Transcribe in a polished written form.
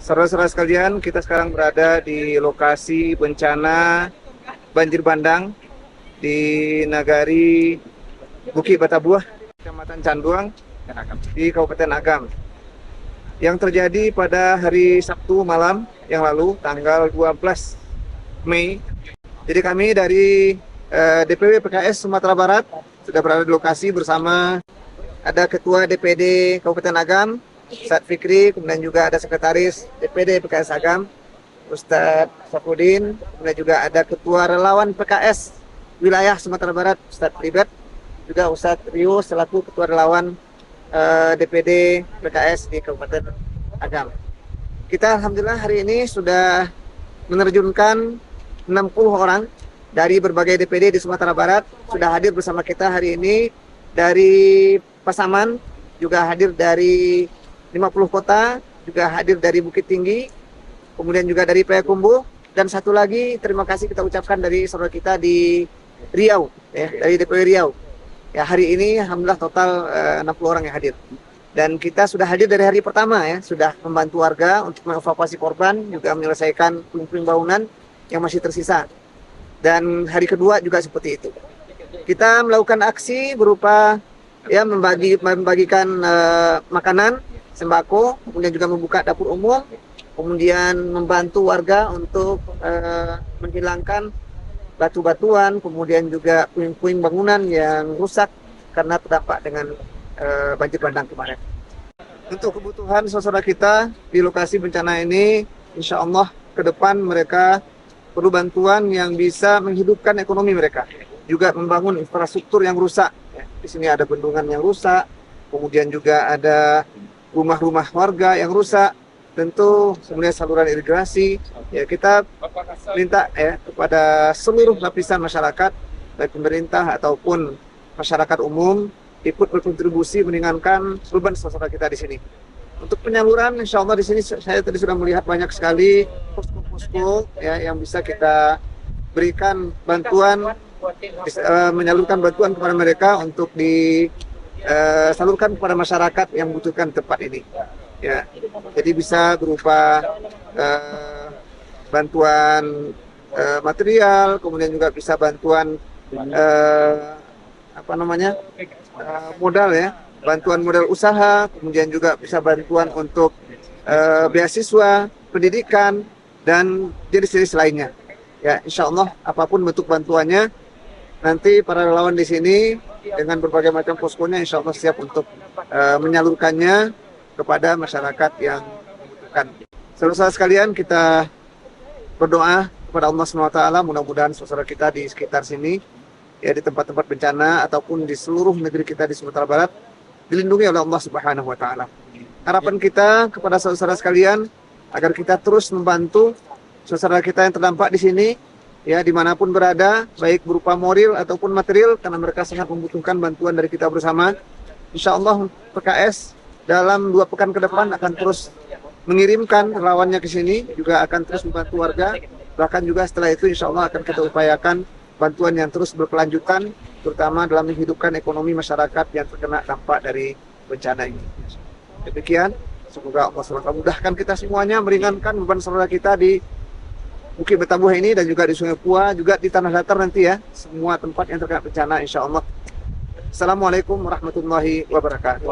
Saudara-saudara sekalian, kita sekarang berada di lokasi bencana banjir bandang di Nagari Bukit Batabuah, Kecamatan Canduang, di Kabupaten Agam. Yang terjadi pada hari Sabtu malam yang lalu, tanggal 12 Mei. Jadi kami dari DPW PKS Sumatera Barat sudah berada di lokasi bersama ada Ketua DPD Kabupaten Agam, Ustadz Fikri, kemudian juga ada Sekretaris DPD PKS Agam, Ustadz Safudin, kemudian juga ada Ketua Relawan PKS Wilayah Sumatera Barat, Ustadz Ribet, juga Ustadz Rio selaku Ketua Relawan DPD PKS di Kabupaten Agam. Kita alhamdulillah hari ini sudah menerjunkan 60 orang dari berbagai DPD di Sumatera Barat, sudah hadir bersama kita hari ini dari Pasaman, juga hadir dari 50 kota, juga hadir dari Bukit Tinggi, kemudian juga dari Payakumbuh, dan satu lagi terima kasih kita ucapkan dari saudara kita di Riau, ya, dari DPW Riau. Ya, hari ini alhamdulillah total 60 orang yang hadir. Dan kita sudah hadir dari hari pertama ya, sudah membantu warga untuk mengevakuasi korban, juga menyelesaikan puing-puing bangunan yang masih tersisa. Dan hari kedua juga seperti itu. Kita melakukan aksi berupa ya membagikan makanan, sembako, kemudian juga membuka dapur umum, kemudian membantu warga untuk menghilangkan batu-batuan, kemudian juga puing-puing bangunan yang rusak karena terdampak dengan banjir bandang kemarin. Untuk kebutuhan saudara kita di lokasi bencana ini, insya Allah ke depan mereka perlu bantuan yang bisa menghidupkan ekonomi mereka, juga membangun infrastruktur yang rusak. Di sini ada bendungan yang rusak, kemudian juga ada rumah-rumah warga yang rusak, tentu kemudian saluran irigasi. Ya, kita minta ya kepada seluruh lapisan masyarakat, baik pemerintah ataupun masyarakat umum, ikut berkontribusi meringankan beban saudara kita di sini. Untuk penyaluran, insya Allah di sini saya tadi sudah melihat banyak sekali posko-posko ya yang bisa kita berikan bantuan, menyalurkan bantuan kepada mereka untuk disalurkan kepada masyarakat yang membutuhkan tempat ini. Ya, jadi bisa berupa bantuan material, kemudian juga bisa bantuan modal ya, bantuan modal usaha, kemudian juga bisa bantuan untuk beasiswa, pendidikan, dan jenis-jenis lainnya. Ya, insya Allah apapun bentuk bantuannya, nanti para relawan di sini dengan berbagai macam poskonya insya Allah siap untuk menyalurkannya kepada masyarakat yang membutuhkan. Saudara-saudara sekalian, kita berdoa kepada Allah SWT, mudah-mudahan saudara kita di sekitar sini, ya di tempat-tempat bencana ataupun di seluruh negeri kita di Sumatera Barat, dilindungi oleh Allah Subhanahu wa Ta'ala. Harapan kita kepada saudara sekalian agar kita terus membantu saudara kita yang terdampak di sini, ya dimanapun berada, baik berupa moral ataupun material, karena mereka sangat membutuhkan bantuan dari kita bersama. Insya Allah PKS dalam 2 pekan ke depan akan terus mengirimkan relawannya ke sini, juga akan terus membantu warga. Bahkan juga setelah itu insya Allah akan kita upayakan bantuan yang terus berkelanjutan, terutama dalam menghidupkan ekonomi masyarakat yang terkena dampak dari bencana ini. Demikian, semoga Allah SWT mudahkan kita semuanya, meringankan beban saudara kita di Bukit Batabuah ini dan juga di Sungai Pua, juga di Tanah Datar nanti ya, semua tempat yang terkena bencana insya Allah. Assalamualaikum warahmatullahi wabarakatuh.